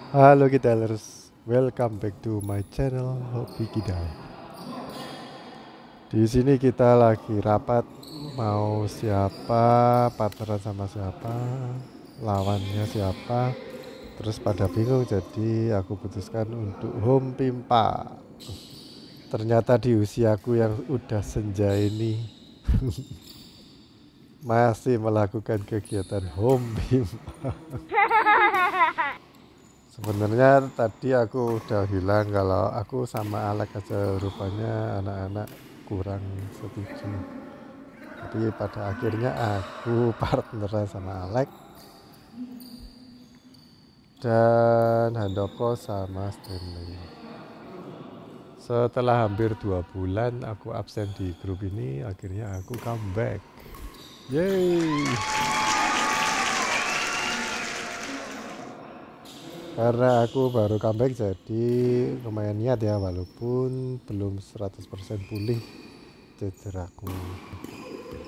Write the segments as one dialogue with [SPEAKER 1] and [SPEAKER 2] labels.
[SPEAKER 1] Halo Kidalers, welcome back to my channel Hobi Kidal. Di sini kita lagi rapat mau siapa, partneran sama siapa, lawannya siapa. Terus pada bingung, jadi aku putuskan untuk home pimpa. Ternyata di usiaku yang udah senja ini masih melakukan kegiatan home pimpa. Sebenarnya tadi aku udah bilang kalau aku sama Alex aja, rupanya anak-anak kurang setuju. Tapi pada akhirnya aku partner sama Alex dan Handoko sama Stanley. Setelah hampir 2 bulan aku absen di grup ini, akhirnya aku comeback. Yeay! Karena aku baru comeback jadi lumayan niat ya, walaupun belum 100% pulih cederaku.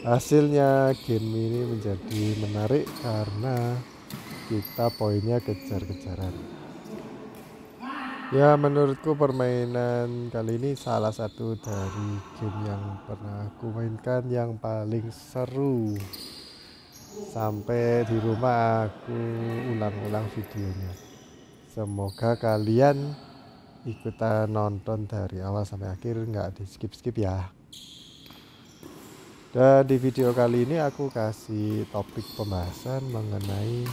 [SPEAKER 1] Hasilnya game ini menjadi menarik karena kita poinnya kejar-kejaran. Ya, menurutku permainan kali ini salah satu dari game yang pernah aku mainkan yang paling seru. Sampai di rumah aku ulang-ulang videonya. Semoga kalian ikutan nonton dari awal sampai akhir, nggak di skip-skip ya. Dan di video kali ini aku kasih topik pembahasan mengenai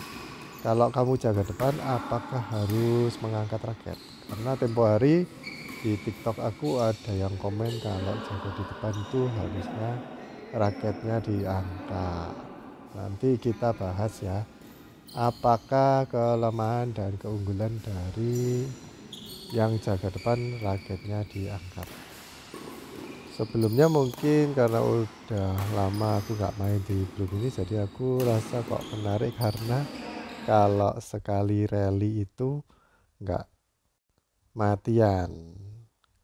[SPEAKER 1] kalau kamu jaga depan apakah harus mengangkat raket. Karena tempo hari di TikTok aku ada yang komen kalau jaga di depan itu harusnya raketnya diangkat. Nanti kita bahas ya, apakah kelemahan dan keunggulan dari yang jaga depan raketnya diangkat. Sebelumnya mungkin karena udah lama aku nggak main di grup ini, jadi aku rasa kok menarik karena kalau sekali rally itu nggak matian.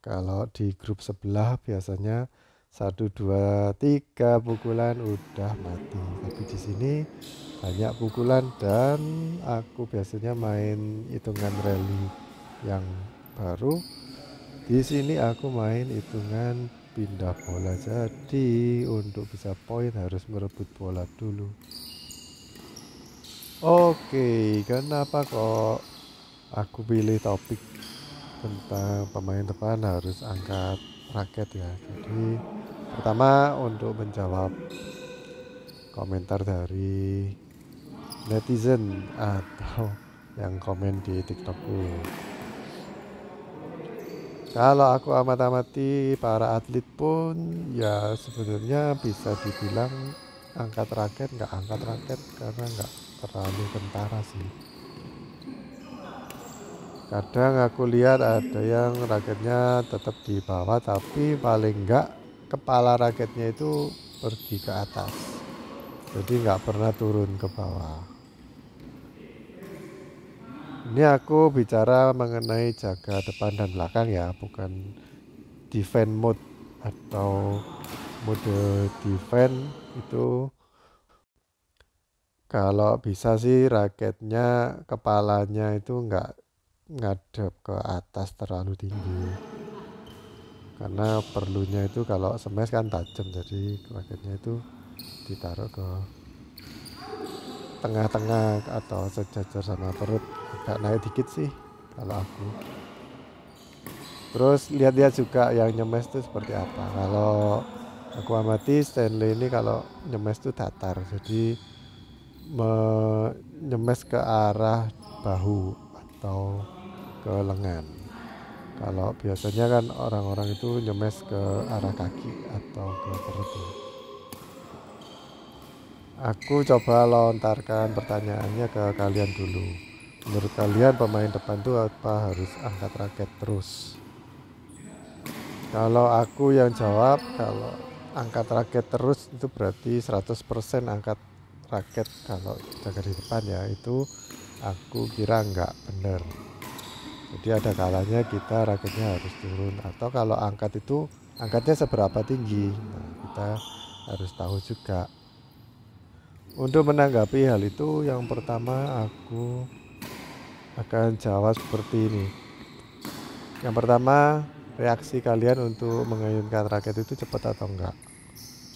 [SPEAKER 1] Kalau di grup sebelah biasanya 1, 2, 3 pukulan udah mati. Tapi di sini banyak pukulan dan aku biasanya main hitungan rally yang baru. Di sini aku main hitungan pindah bola, jadi untuk bisa poin harus merebut bola dulu. Oke, kenapa kok aku pilih topik tentang pemain depan harus angkat raket ya? Jadi pertama untuk menjawab komentar dari netizen atau yang komen di TikTokku. Kalau aku amati para atlet pun ya sebenarnya bisa dibilang angkat raket nggak angkat raket karena nggak terlalu kentara sih. Kadang aku lihat ada yang raketnya tetap di bawah tapi paling enggak kepala raketnya itu pergi ke atas, jadi nggak pernah turun ke bawah. Ini aku bicara mengenai jaga depan dan belakang ya, bukan defense mode atau mode defense itu. Kalau bisa sih raketnya kepalanya itu nggak ngadep ke atas terlalu tinggi, karena perlunya itu kalau smash kan tajam, jadi raketnya itu ditaruh ke tengah-tengah atau sejajar sama perut, agak naik dikit sih kalau aku. Terus lihat-lihat juga yang nyemes itu seperti apa. Kalau aku amati Stanley ini kalau nyemes itu datar, jadi menyemes ke arah bahu atau ke lengan. Kalau biasanya kan orang-orang itu nyemes ke arah kaki atau ke perut. Aku coba lontarkan pertanyaannya ke kalian dulu. Menurut kalian pemain depan tuh apa harus angkat raket terus? Kalau aku yang jawab, kalau angkat raket terus itu berarti 100% angkat raket kalau jaga di depan ya, itu aku kira nggak bener. Jadi ada kalanya kita raketnya harus turun, atau kalau angkat itu angkatnya seberapa tinggi. Nah, kita harus tahu juga. Untuk menanggapi hal itu, yang pertama aku akan jawab seperti ini. Yang pertama, reaksi kalian untuk mengayunkan raket itu cepat atau enggak.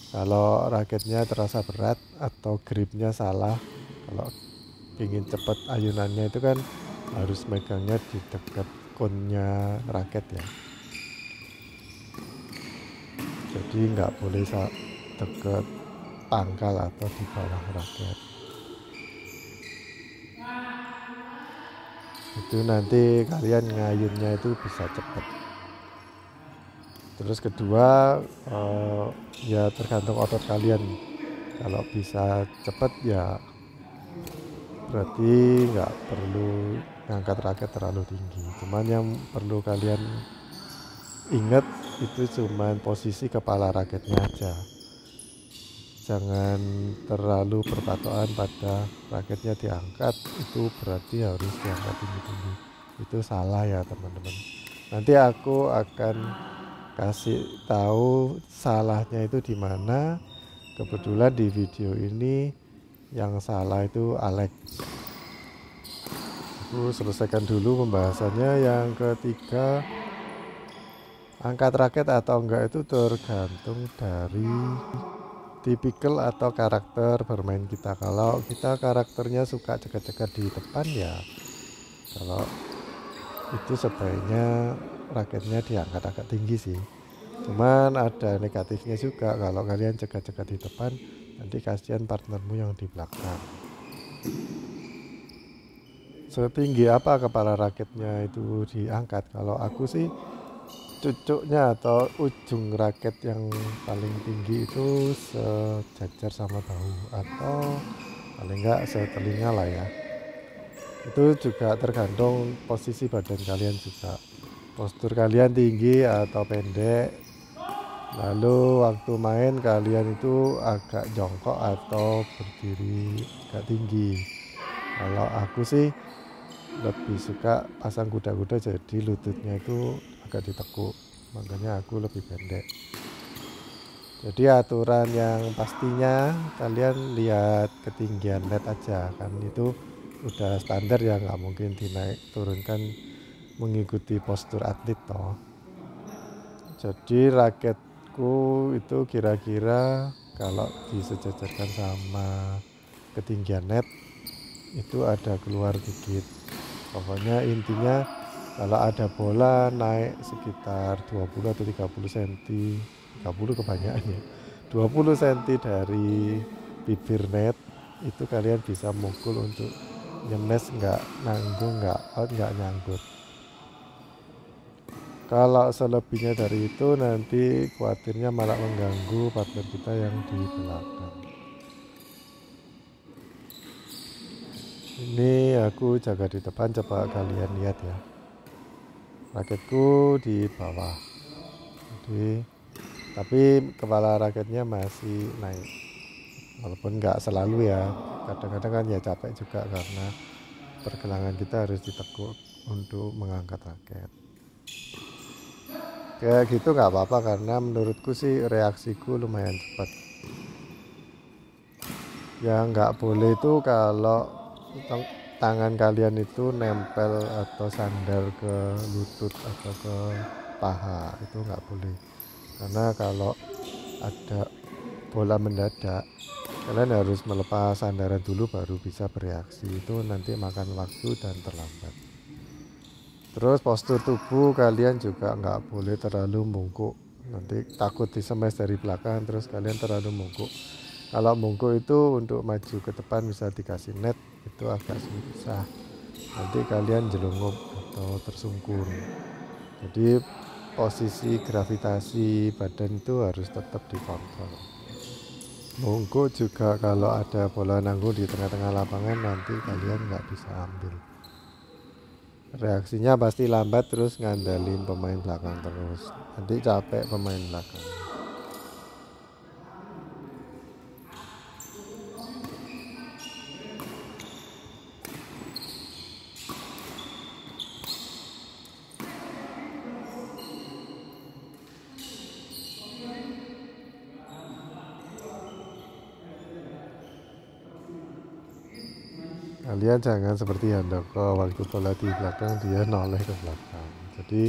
[SPEAKER 1] Kalau raketnya terasa berat atau gripnya salah, kalau ingin cepat ayunannya itu kan harus megangnya di dekat konnya raket ya. Jadi nggak boleh dekat pangkal atau di bawah raket. Itu nanti kalian ngayunnya itu bisa cepat. Terus kedua, ya tergantung otot kalian. Kalau bisa cepat ya berarti nggak perlu ngangkat raket terlalu tinggi. Cuman yang perlu kalian ingat itu cuman posisi kepala raketnya aja. Jangan terlalu berpatokan pada raketnya diangkat, itu berarti harus diangkat tinggi-tinggi. Itu salah ya teman-teman. Nanti aku akan kasih tahu salahnya itu di mana. Kebetulan di video ini yang salah itu Alex. Aku selesaikan dulu pembahasannya. Yang ketiga, angkat raket atau enggak itu tergantung dari tipikal atau karakter bermain kita. Kalau kita karakternya suka cekat-cekat di depan ya, kalau itu sebaiknya raketnya diangkat agak tinggi sih. Cuman ada negatifnya juga, kalau kalian cekat-cekat di depan nanti kasihan partnermu yang di belakang. Setinggi apa kepala raketnya itu diangkat? Kalau aku sih cucuknya atau ujung raket yang paling tinggi itu sejajar sama bahu atau paling enggak setelinga lah ya. Itu juga tergantung posisi badan kalian juga, postur kalian tinggi atau pendek, lalu waktu main kalian itu agak jongkok atau berdiri agak tinggi. Kalau aku sih lebih suka pasang kuda-kuda jadi lututnya itu agak ditekuk, makanya aku lebih pendek. Jadi aturan yang pastinya kalian lihat ketinggian net aja, kan itu udah standar ya, nggak mungkin dinaik turunkan mengikuti postur atlet toh. Jadi raketku itu kira-kira kalau disejajarkan sama ketinggian net itu ada keluar dikit. Pokoknya intinya kalau ada bola naik sekitar 20 atau 30 cm, 30 kebanyakan ya, 20 cm dari bibir net, itu kalian bisa mukul untuk nyemes, nggak nanggung, nggak out, nggak nyangkut. Kalau selebihnya dari itu nanti khawatirnya malah mengganggu partner kita yang di belakang. Ini aku jaga di depan, coba kalian lihat ya, raketku di bawah. Jadi, tapi kepala raketnya masih naik, walaupun nggak selalu ya, kadang-kadang kan ya capek juga karena pergelangan kita harus ditekuk untuk mengangkat raket. Kayak gitu nggak apa-apa, karena menurutku sih reaksiku lumayan cepat. Yang nggak boleh itu kalau tangan kalian itu nempel atau sandar ke lutut atau ke paha, itu nggak boleh. Karena kalau ada bola mendadak, kalian harus melepas sandaran dulu baru bisa bereaksi. Itu nanti makan waktu dan terlambat. Terus postur tubuh kalian juga nggak boleh terlalu bungkuk, nanti takut disemes dari belakang terus kalian terlalu bungkuk. Kalau bungkuk itu untuk maju ke depan bisa dikasih net itu agak susah, nanti kalian jelungup atau tersungkur. Jadi posisi gravitasi badan itu harus tetap dikontrol. Bungkuk juga kalau ada bola nanggung di tengah-tengah lapangan nanti kalian nggak bisa ambil. Reaksinya pasti lambat, terus ngandalin pemain belakang terus, nanti capek pemain belakang. Kalian jangan seperti Handoko, waktu bola di belakang dia noleh ke belakang. Jadi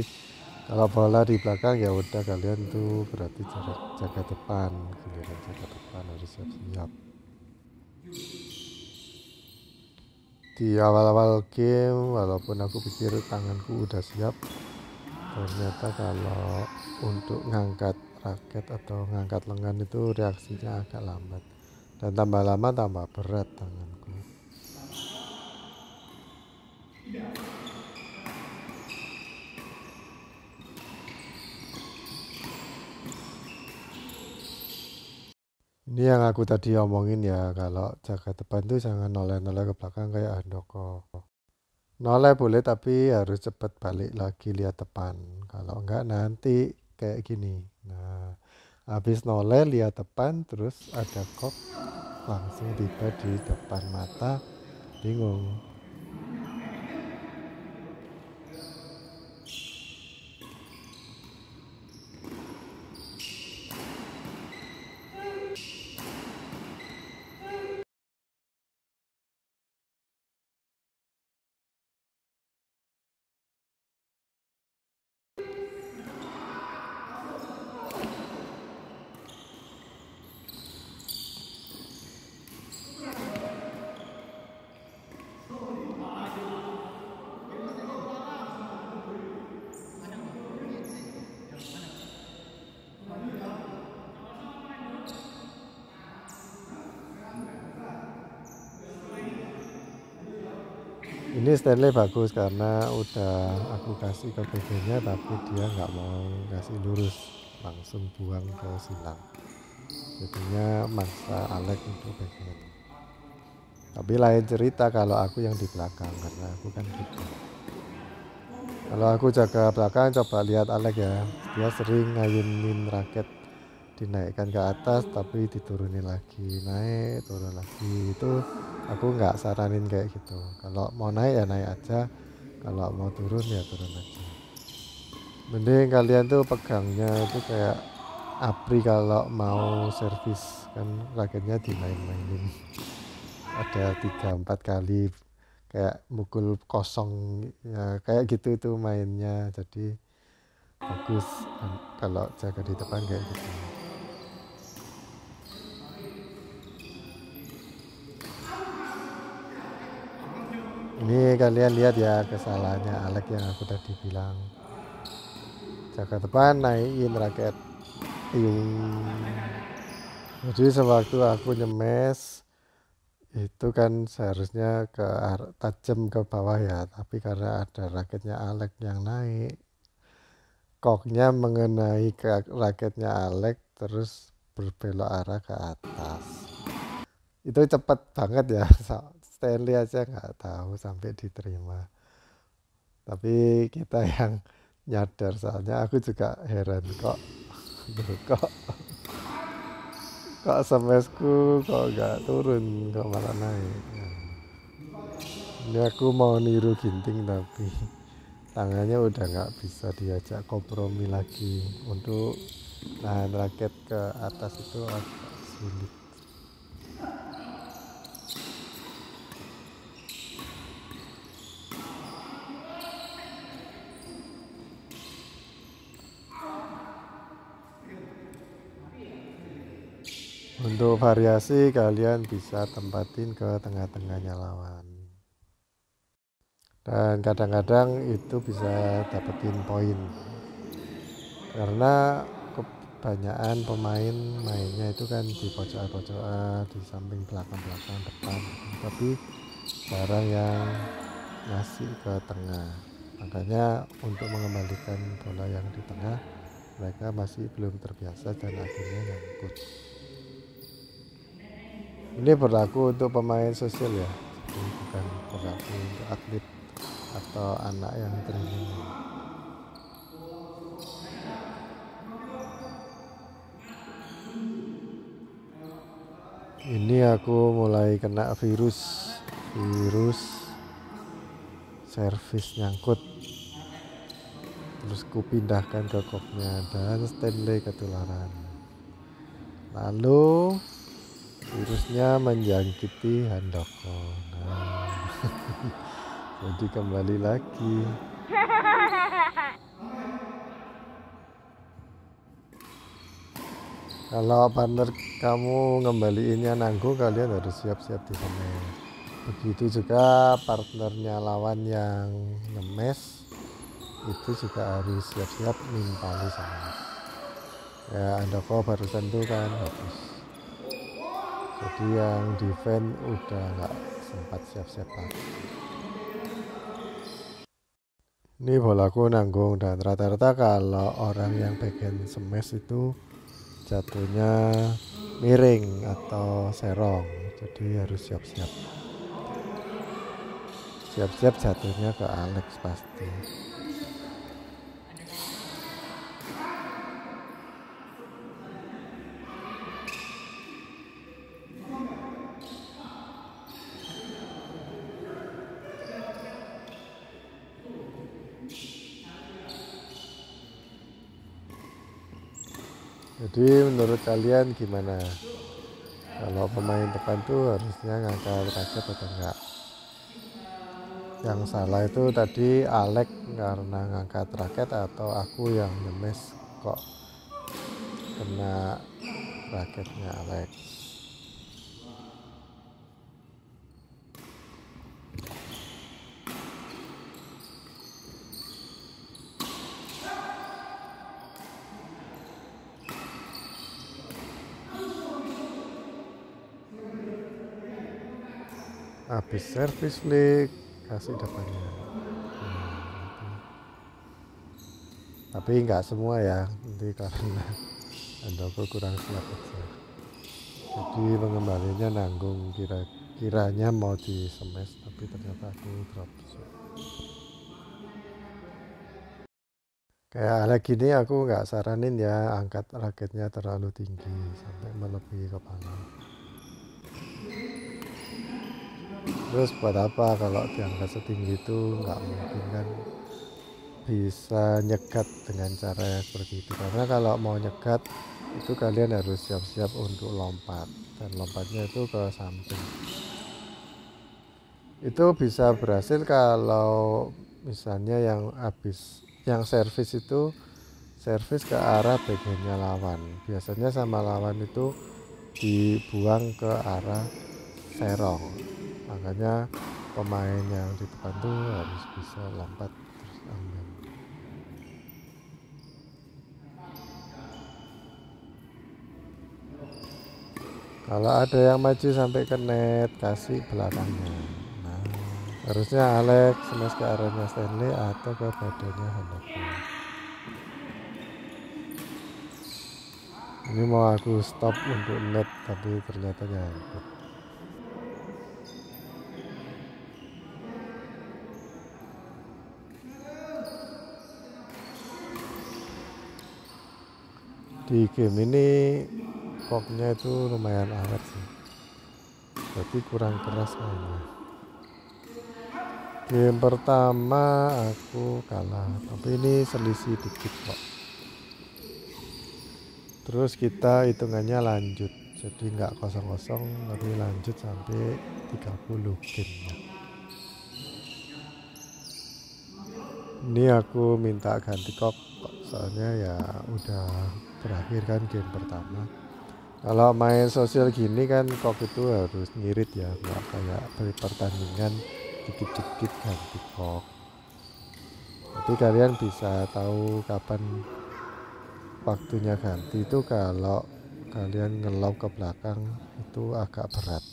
[SPEAKER 1] kalau bola di belakang ya udah, kalian tuh berarti jaga depan, giliran jaga depan harus siap-siap. Di awal-awal game walaupun aku pikir tanganku udah siap, ternyata kalau untuk ngangkat raket atau ngangkat lengan itu reaksinya agak lambat, dan tambah lama tambah berat tanganku. Ini yang aku tadi omongin ya, kalau jaga depan tuh jangan noleh-noleh ke belakang kayak Handoko. Noleh boleh tapi harus cepet balik lagi lihat depan. Kalau enggak nanti kayak gini. Nah, habis noleh lihat depan terus ada kok langsung tiba di depan mata, bingung. Ini Stanley bagus karena udah aku kasih ke BG-nya tapi dia nggak mau kasih lurus, langsung buang ke silang. Jadinya maksa Alex untuk backhand. Tapi lain cerita kalau aku yang di belakang, karena aku kan gitu. Kalau aku jaga belakang, coba lihat Alex ya. Dia sering ngayunin raket, dinaikkan ke atas tapi diturunin lagi, naik turun lagi. Itu aku nggak saranin kayak gitu. Kalau mau naik ya naik aja, kalau mau turun ya turun aja. Mending kalian tuh pegangnya itu kayak Apri kalau mau servis, kan raketnya dimain-mainin. Ada 3-4 kali kayak mukul kosong ya, kayak gitu itu mainnya. Jadi bagus kalau jaga di depan kayak gitu. Ini kalian lihat ya kesalahannya Alex yang aku tadi bilang, jaga depan naikin raket. Jadi sewaktu aku nyemes itu kan seharusnya ke tajam ke bawah ya, tapi karena ada raketnya Alex yang naik, koknya mengenai ke raketnya Alex terus berbelok arah ke atas. Itu cepet banget ya. Stanley aja nggak tahu sampai diterima, tapi kita yang nyadar, soalnya aku juga heran kok kok kok smsku kok nggak turun, kok malah naik. Ini aku mau niru Ginting tapi tangannya udah nggak bisa diajak kompromi lagi. Untuk nahan raket ke atas itu agak sulit. Untuk variasi kalian bisa tempatin ke tengah-tengahnya lawan, dan kadang-kadang itu bisa dapetin poin karena kebanyakan pemain mainnya itu kan di pojok-pojok, di samping, belakang-belakang, depan, tapi jarang yang ngasih ke tengah. Makanya untuk mengembalikan bola yang di tengah mereka masih belum terbiasa dan akhirnya nyangkut. Ini berlaku untuk pemain sosial ya, jadi bukan berlaku untuk atlet atau anak yang training. Ini aku mulai kena virus servis nyangkut, terus ku pindahkan ke koknya dan Stanley ketularan. Lalu virusnya menjangkiti Handoko. Nah, jadi kembali lagi. Kalau partner kamu ngembaliinnya nanggung, kalian harus siap-siap di semes. Begitu juga partnernya lawan yang ngemes, itu juga harus siap-siap nimpali semes. Ya Andoko barusan tuh kan habis. Jadi yang defense udah nggak sempat siap-siap lagi. Ini bolaku nanggung, dan rata-rata kalau orang yang bagian semes itu jatuhnya miring atau serong, jadi harus siap-siap jatuhnya ke Alex pasti. Jadi menurut kalian gimana, kalau pemain depan tuh harusnya ngangkat raket atau enggak? Yang salah itu tadi Alex karena ngangkat raket, atau aku yang ngemes kok kena raketnya Alex? Habis servis flick kasih depannya. Tapi nggak semua ya, nanti karena Andoko kurang siap aja. Jadi pengembalinya nanggung, kiranya mau di semes tapi ternyata aku drop shot. Kayak Alex gini aku nggak saranin ya angkat raketnya terlalu tinggi sampai melebihi kepala. Terus buat apa kalau diangkat setinggi itu, nggak mungkin kan bisa nyegat dengan cara seperti itu. Karena kalau mau nyegat itu kalian harus siap-siap untuk lompat, dan lompatnya itu ke samping. Itu bisa berhasil kalau misalnya yang servis itu servis ke arah bagiannya lawan. Biasanya sama lawan itu dibuang ke arah serong. Makanya pemain yang di depan tuh harus bisa lompat terus ambil. Kalau ada yang maju sampai ke net, kasih belakangnya. Nah, harusnya Alex smash ke arahnya Stanley atau ke badannya Handoko. Ini mau aku stop untuk net, tapi ternyata nyangkut. Di game ini koknya itu lumayan awet sih, tapi kurang keras mainnya. Game pertama aku kalah, tapi ini selisih dikit kok. Terus kita hitungannya lanjut, jadi nggak kosong-kosong, tapi lanjut sampai 30 gamenya. Ini aku minta ganti kok, soalnya ya udah berakhir kan game pertama. Kalau main sosial gini kan kok itu harus ngirit ya, nggak kayak pertandingan dikit-dikit ganti kok. Jadi kalian bisa tahu kapan waktunya ganti itu kalau kalian ngelop ke belakang itu agak berat.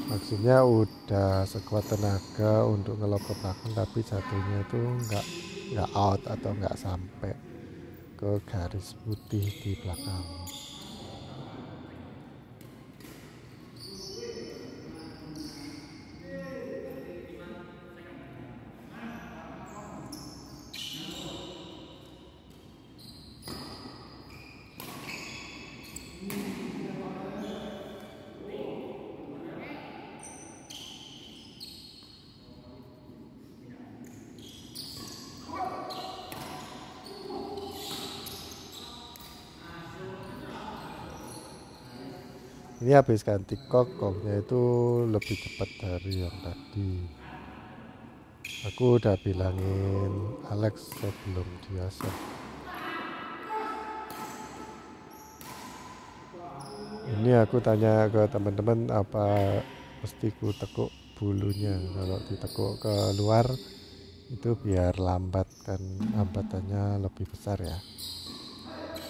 [SPEAKER 1] Maksudnya udah sekuat tenaga untuk ngelop ke belakang, tapi satunya itu nggak out atau nggak sampai ke garis putih di belakang. Ini habis ganti koknya itu lebih cepat dari yang tadi. Aku udah bilangin Alex sebelum dia save. Ini aku tanya ke teman-teman apa mesti ku tekuk bulunya. Kalau ditekuk ke luar itu biar lambat, kan hambatannya lebih besar ya.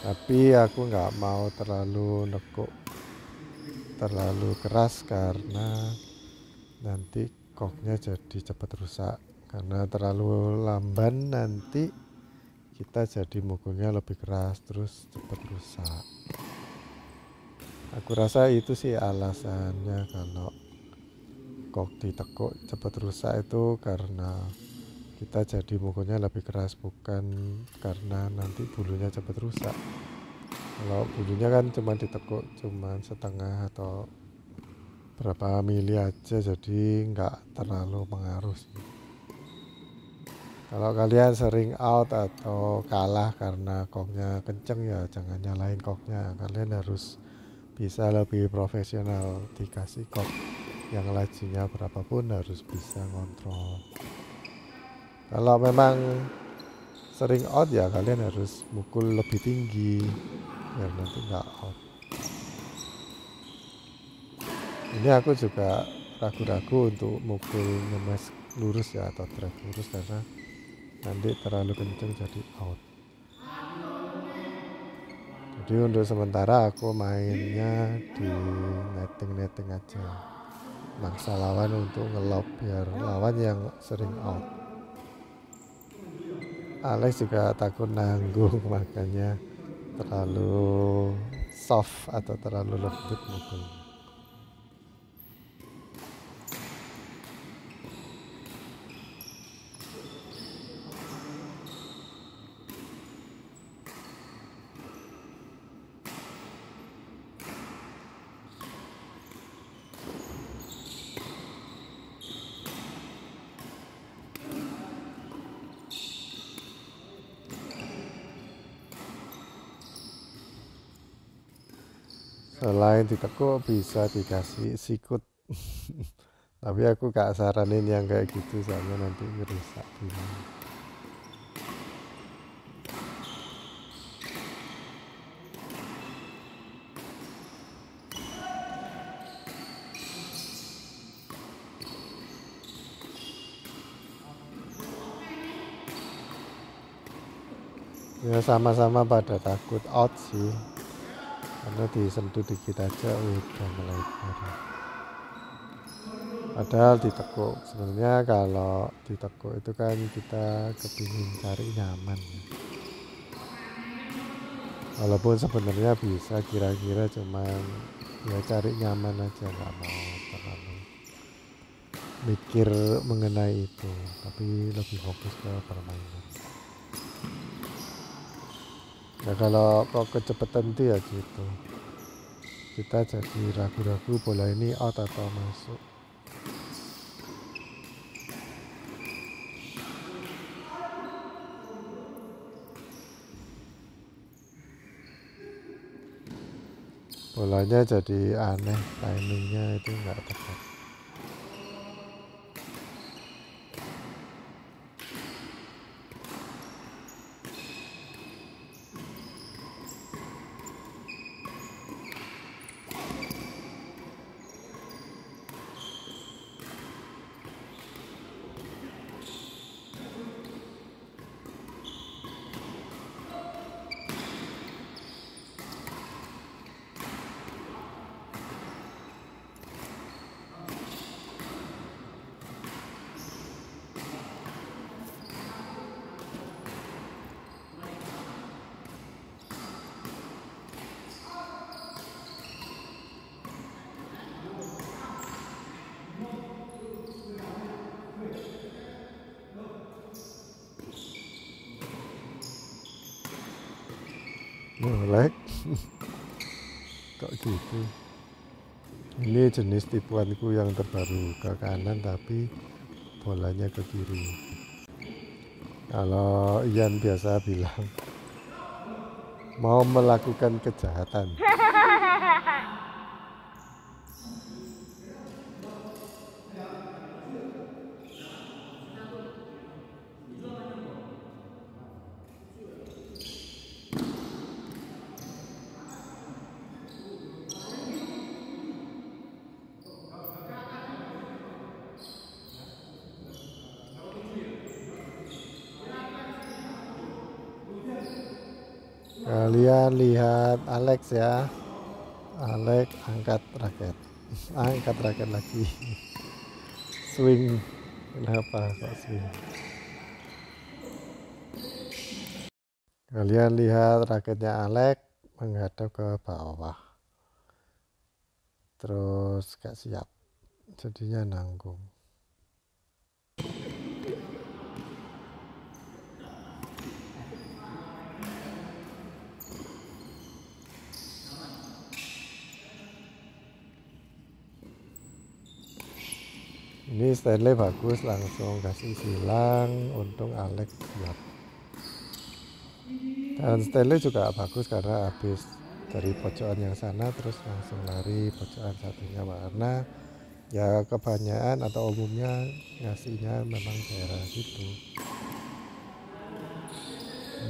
[SPEAKER 1] Tapi aku nggak mau terlalu nekuk terlalu keras karena nanti koknya jadi cepat rusak. Karena terlalu lamban nanti kita jadi mukulnya lebih keras terus cepat rusak. Aku rasa itu sih alasannya kalau kok ditekuk cepat rusak itu karena kita jadi mukulnya lebih keras, bukan karena nanti bulunya cepat rusak. Kalau bulunya kan cuma ditekuk cuma setengah atau berapa mili aja, jadi nggak terlalu pengaruh sih. Kalau kalian sering out atau kalah karena koknya kenceng ya jangan nyalain koknya. Kalian harus bisa lebih profesional, dikasih kok yang lajunya berapapun harus bisa ngontrol. Kalau memang sering out ya kalian harus mukul lebih tinggi biar nanti nggak out. Ini aku juga ragu-ragu untuk mukul ngemes lurus ya atau drive lurus karena nanti terlalu kenceng jadi out. Jadi untuk sementara aku mainnya di netting aja, maksa lawan untuk ngelob biar lawan yang sering out. Alex juga takut nanggung makanya terlalu soft atau terlalu lembut mukul. Selain ditekuk bisa dikasih sikut. Tapi aku gak saranin yang kayak gitu soalnya nanti ngerusak dulu. Ya sama-sama pada takut out sih, karena disentuh dikit aja udah mulai parah. Padahal ditekuk, sebenarnya kalau ditekuk itu kan kita kepingin cari nyaman. Walaupun sebenarnya bisa kira-kira cuman ya cari nyaman aja, nggak mau terlalu mikir mengenai itu, tapi lebih fokus ke permainan. Nah kalau kok kecepatan itu ya gitu, kita jadi ragu-ragu bola ini out atau masuk. Bolanya jadi aneh, timingnya itu nggak tepat. Like kok gitu. Ini jenis tipuanku yang terbaru, ke kanan tapi bolanya ke kiri. Kalau Ian biasa bilang mau melakukan kejahatan. Kalian lihat Alex ya. Alex angkat raket. Angkat raket lagi. Swing. Kenapa kok swing? Kalian lihat raketnya Alex menghadap ke bawah. Terus gak siap. Jadinya nanggung. Ini Stanley bagus, langsung kasih silang. Untung Alex siap. Dan Stanley juga bagus karena habis dari pojokan yang sana terus langsung lari pojokan satunya, karena ya kebanyakan atau umumnya ngasihnya memang daerah situ.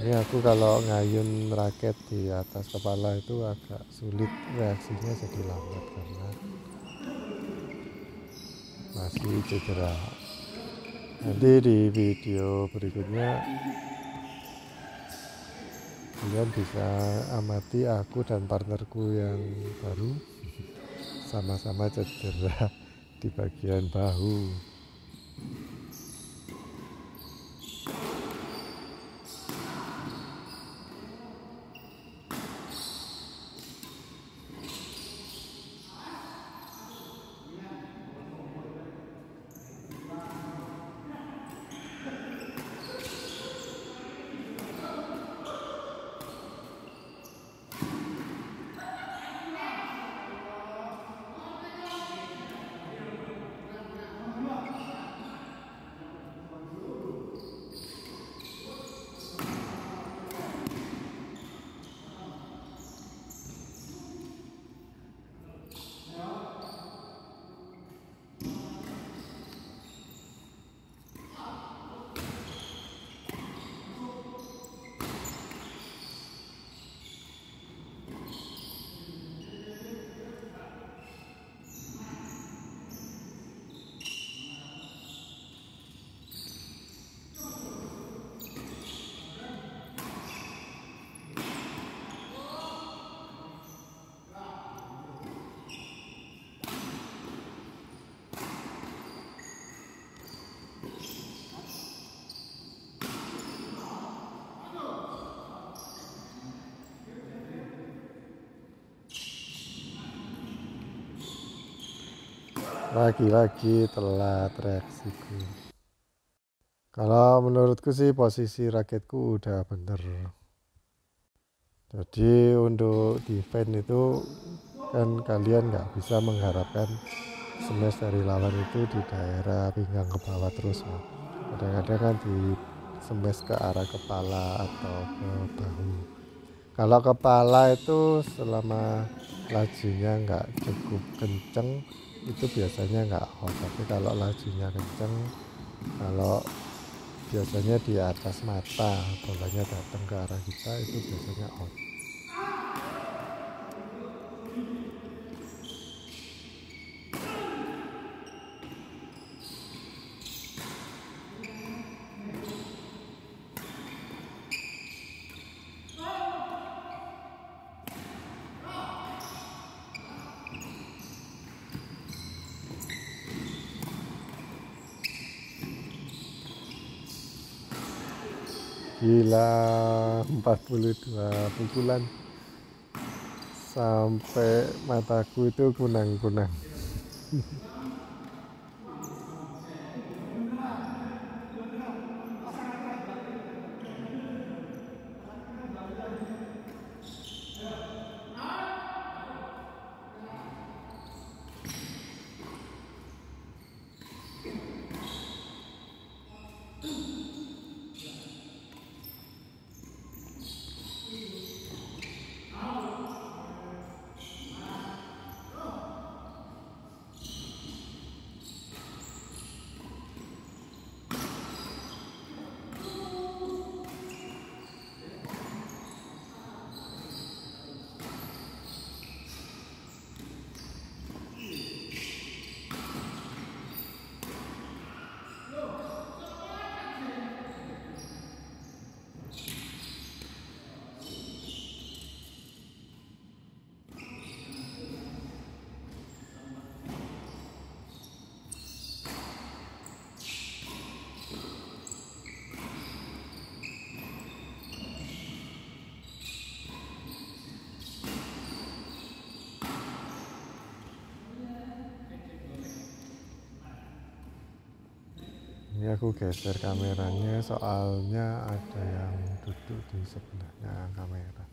[SPEAKER 1] Ini aku kalau ngayun raket di atas kepala itu agak sulit, reaksinya jadi lambat karena masih cedera. Nanti di video berikutnya kalian bisa amati aku dan partnerku yang baru sama-sama cedera di bagian bahu. Lagi-lagi telat reaksiku. Kalau menurutku sih posisi raketku udah bener. Jadi untuk defense itu kan kalian nggak bisa mengharapkan smash dari lawan itu di daerah pinggang ke bawah terus ya. Kadang-kadang kan di smash ke arah kepala atau ke bahu. Kalau kepala itu selama lajunya nggak cukup kenceng itu biasanya nggak out, tapi kalau lajunya kenceng, kalau biasanya di atas mata bolanya datang ke arah kita itu biasanya out. Gila, 42 pukulan sampai mataku itu kunang-kunang. Ini aku geser kameranya soalnya ada yang duduk di sebelahnya kamera.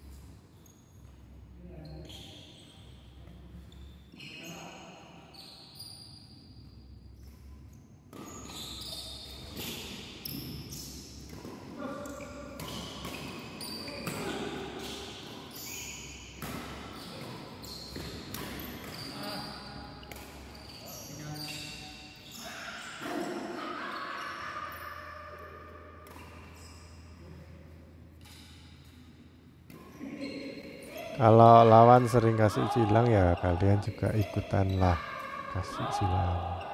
[SPEAKER 1] Kalau lawan sering kasih silang ya kalian juga ikutan lah kasih silang.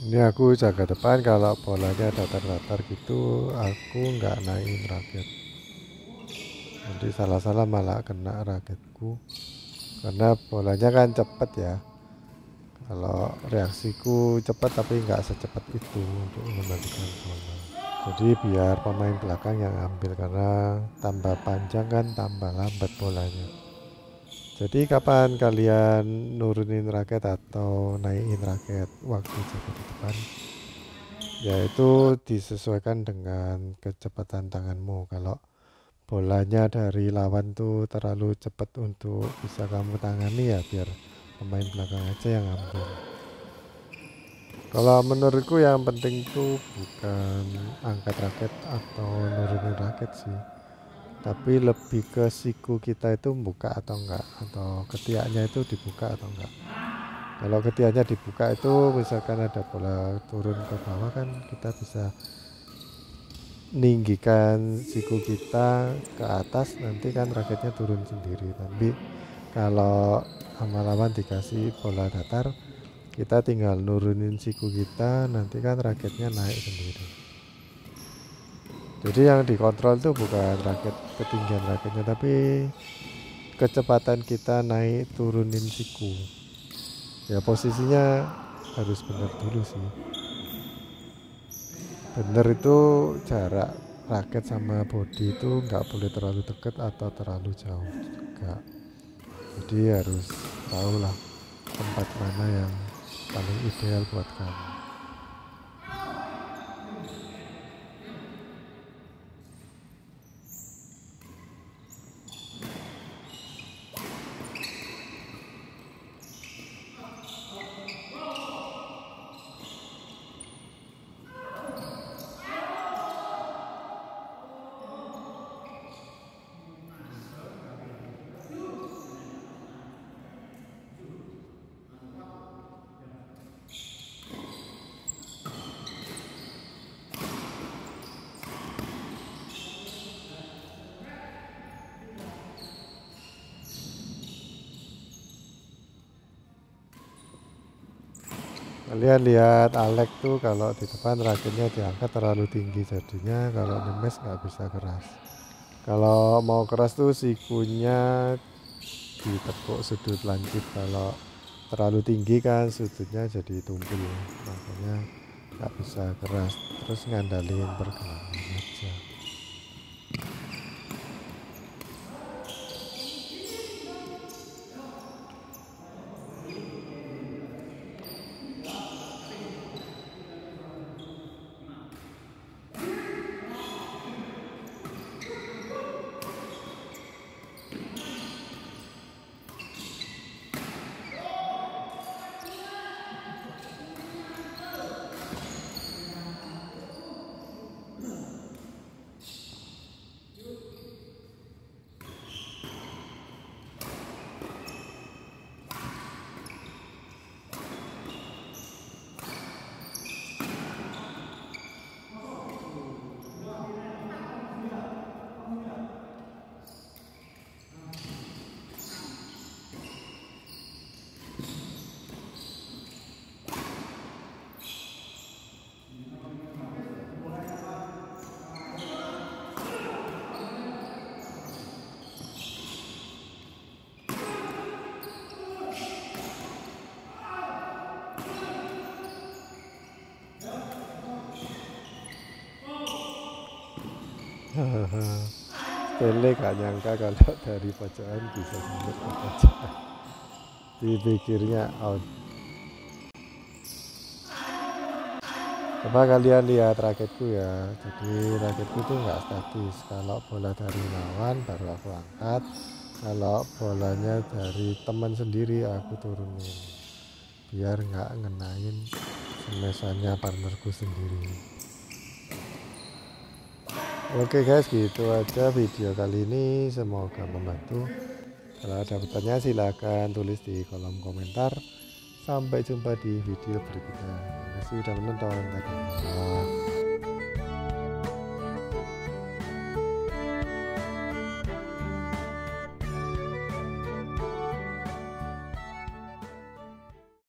[SPEAKER 1] Ini aku jaga depan, kalau bolanya datar-datar gitu aku nggak naikin raket. Nanti salah-salah malah kena raketku. Karena bolanya kan cepet ya. Kalau reaksiku cepat tapi nggak secepat itu untuk mengembalikan bola. Jadi biar pemain belakang yang ambil, karena tambah panjang kan tambah lambat bolanya. Jadi kapan kalian nurunin raket atau naikin raket waktu jaga di depan, yaitu disesuaikan dengan kecepatan tanganmu. Kalau bolanya dari lawan tuh terlalu cepat untuk bisa kamu tangani, ya biar pemain belakang aja yang ambil. Kalau menurutku yang penting tuh bukan angkat raket atau nurunin raket sih, tapi lebih ke siku kita itu buka atau enggak, atau ketiaknya itu dibuka atau enggak. Kalau ketiaknya dibuka itu misalkan ada bola turun ke bawah kan kita bisa ninggikan siku kita ke atas, nanti kan raketnya turun sendiri. Tapi kalau lama-lama dikasih bola datar, kita tinggal nurunin siku kita, nanti kan raketnya naik sendiri. Jadi yang dikontrol tuh bukan raket, ketinggian raketnya, tapi kecepatan kita naik turunin siku. Ya posisinya harus benar dulu sih. Bener itu jarak raket sama body itu nggak boleh terlalu dekat atau terlalu jauh juga. Jadi harus tahu lah tempat mana yang paling ideal buat kamu. Kalian lihat Alex tuh kalau di depan raketnya diangkat terlalu tinggi, jadinya kalau nyemes nggak bisa keras. Kalau mau keras tuh sikunya ditekuk sudut lancip, kalau terlalu tinggi kan sudutnya jadi tumpul, makanya nggak bisa keras. Terus ngandalin pergelangan aja. Tele gak nyangka kalau dari pojokan bisa sampai ke pojokan. Dipikirnya out. Coba kalian lihat raketku ya. Jadi raketku tuh nggak statis. Kalau bola dari lawan baru aku angkat. Kalau bolanya dari teman sendiri aku turunin. Biar nggak ngenain semesannya partnerku sendiri. Oke guys, gitu aja video kali ini. Semoga membantu. Kalau ada pertanyaan silahkan tulis di kolom komentar. Sampai jumpa di video berikutnya. Terima kasih sudah menonton. Dadah.